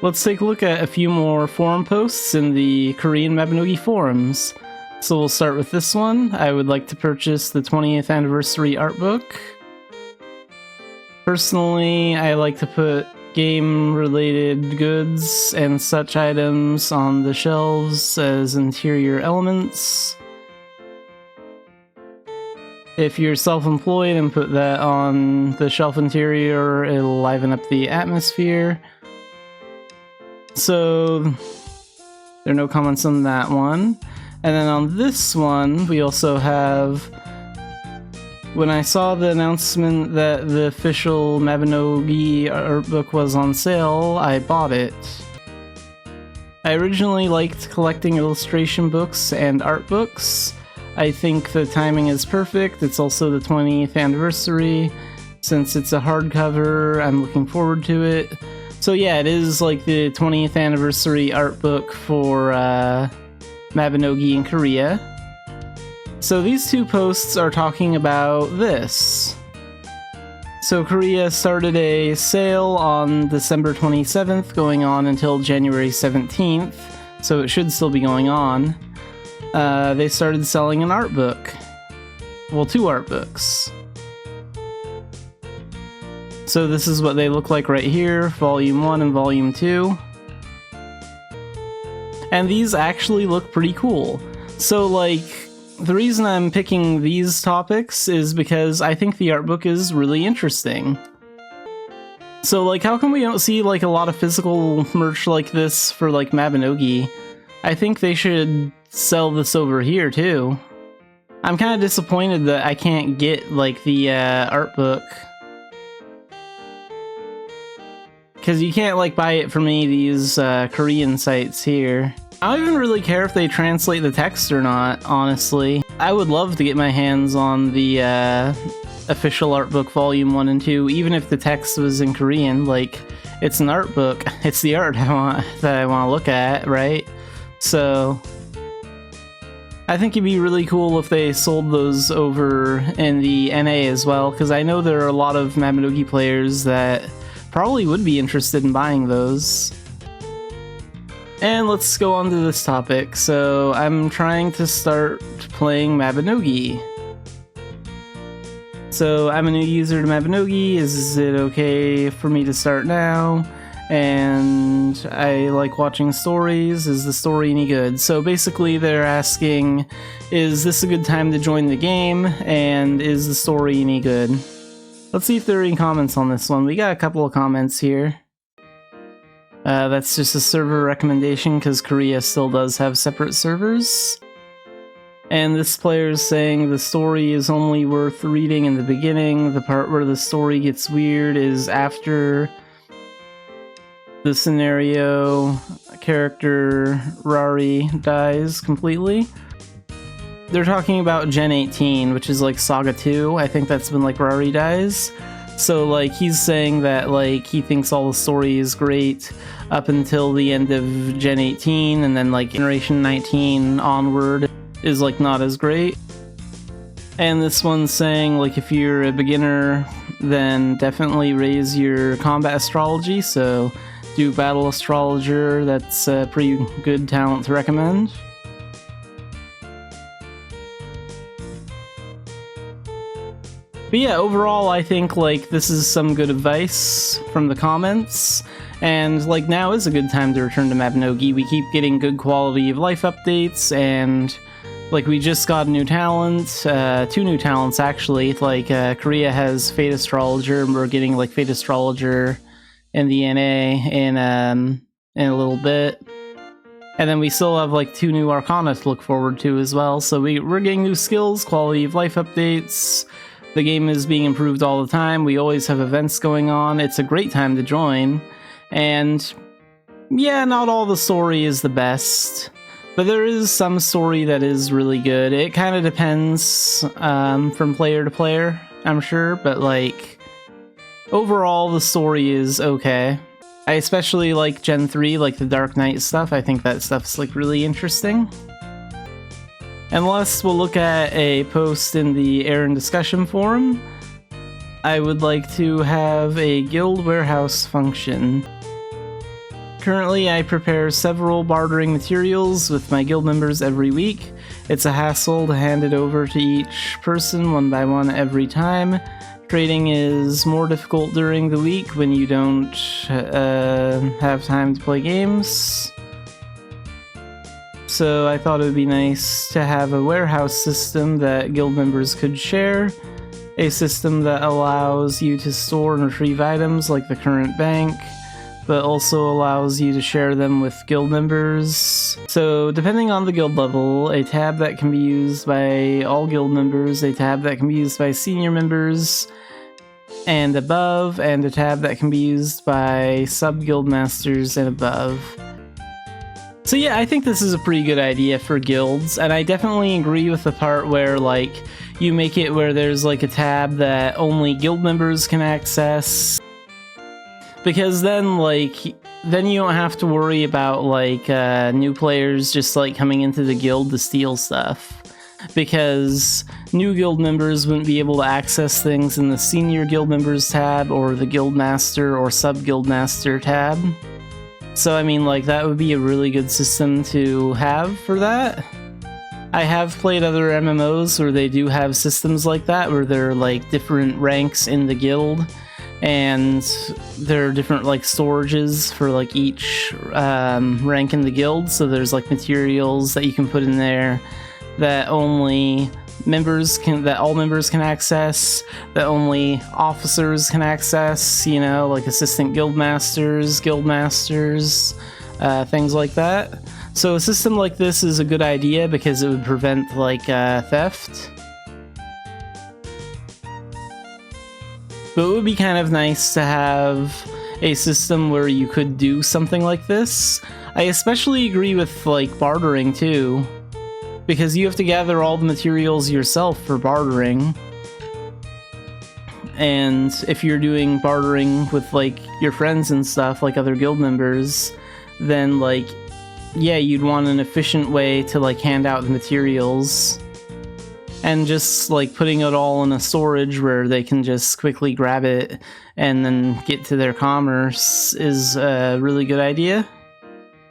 let's take a look at a few more forum posts in the Korean Mabinogi forums. So we'll start with this one. I would like to purchase the 20th anniversary art book. Personally, I like to put game-related goods and such items on the shelves as interior elements. If you're self-employed and put that on the shelf interior, it'll liven up the atmosphere. So, there are no comments on that one. And then on this one, we also have... When I saw the announcement that the official Mabinogi Artbook was on sale, I bought it. I originally liked collecting illustration books and art books. I think the timing is perfect. It's also the 20th anniversary. Since it's a hardcover, I'm looking forward to it. So yeah, it is like the 20th anniversary art book for Mabinogi in Korea. So these two posts are talking about this. So Korea started a sale on December 27th, going on until January 17th, so it should still be going on. They started selling an art book. Well, 2 art books. So this is what they look like right here, Volume 1 and Volume 2. And these actually look pretty cool. So, like, the reason I'm picking these topics is because I think the art book is really interesting. So, like, how come we don't see, like, a lot of physical merch like this for, like, Mabinogi? I think they should sell this over here, too. I'm kind of disappointed that I can't get, like, the art book. Because you can't, like, buy it from any of these Korean sites here. I don't even really care if they translate the text or not, honestly. I would love to get my hands on the official art book Volume 1 and 2, even if the text was in Korean. Like, it's an art book. It's the art that I want to look at, right? So, I think it'd be really cool if they sold those over in the NA as well, because I know there are a lot of Mabinogi players that probably would be interested in buying those. And let's go on to this topic. So, I'm trying to start playing Mabinogi. So, I'm a new user to Mabinogi. Is it okay for me to start now? And I like watching stories. Is the story any good? So basically they're asking, is this a good time to join the game? And is the story any good? Let's see if there are any comments on this one. We got a couple of comments here. That's just a server recommendation because Korea still does have separate servers. And this player is saying the story is only worth reading in the beginning. The part where the story gets weird is after the scenario character Rari dies completely. They're talking about Gen 18, which is like Saga 2. I think that's when like Rari dies. So like he's saying that like he thinks all the story is great up until the end of Gen 18, and then like Generation 19 onward is like not as great. And this one's saying like if you're a beginner, then definitely raise your combat astrology, so do Battle Astrologer. That's a pretty good talent to recommend. But yeah, overall I think like this is some good advice from the comments, and like now is a good time to return to Mabinogi. We keep getting good quality of life updates, and like we just got a new talent, 2 new talents actually. Like Korea has Fate Astrologer, and we're getting like Fate Astrologer in the NA in a little bit. And then we still have like 2 new Arcana to look forward to as well. So we're getting new skills, quality of life updates. The game is being improved all the time. We always have events going on. It's a great time to join. And yeah, not all the story is the best, but there is some story that is really good. It kind of depends from player to player, I'm sure, but like overall the story is okay. I especially like Gen 3, like the Dark Knight stuff. I think that stuff's like really interesting. And last, we'll look at a post in the Aaron discussion forum. I would like to have a guild warehouse function. Currently, I prepare several bartering materials with my guild members every week. It's a hassle to hand it over to each person one by one every time. Trading is more difficult during the week when you don't have time to play games. So I thought it would be nice to have a warehouse system that guild members could share. A system that allows you to store and retrieve items like the current bank, but also allows you to share them with guild members. So depending on the guild level, a tab that can be used by all guild members, a tab that can be used by senior members and above, and a tab that can be used by sub-guild masters and above. So yeah, I think this is a pretty good idea for guilds, and I definitely agree with the part where, like, you make it where there's, like, a tab that only guild members can access. Because then, like, then you don't have to worry about, like, new players just, like, coming into the guild to steal stuff. Because new guild members wouldn't be able to access things in the senior guild members tab or the guild master or sub-guild master tab. So, I mean, like, that would be a really good system to have for that. I have played other MMOs where they do have systems like that, where there are, like, different ranks in the guild, and there are different, like, storages for, like, each rank in the guild. So there's, like, materials that you can put in there that only members can, that all members can access, that only officers can access, you know, like assistant guild masters, things like that. So a system like this is a good idea because it would prevent, like, theft. But it would be kind of nice to have a system where you could do something like this. I especially agree with, like, bartering too, because you have to gather all the materials yourself for bartering. And if you're doing bartering with, like, your friends and stuff, like other guild members, then, like, yeah, you'd want an efficient way to, like, hand out the materials. And just, like, putting it all in a storage where they can just quickly grab it and then get to their commerce is a really good idea.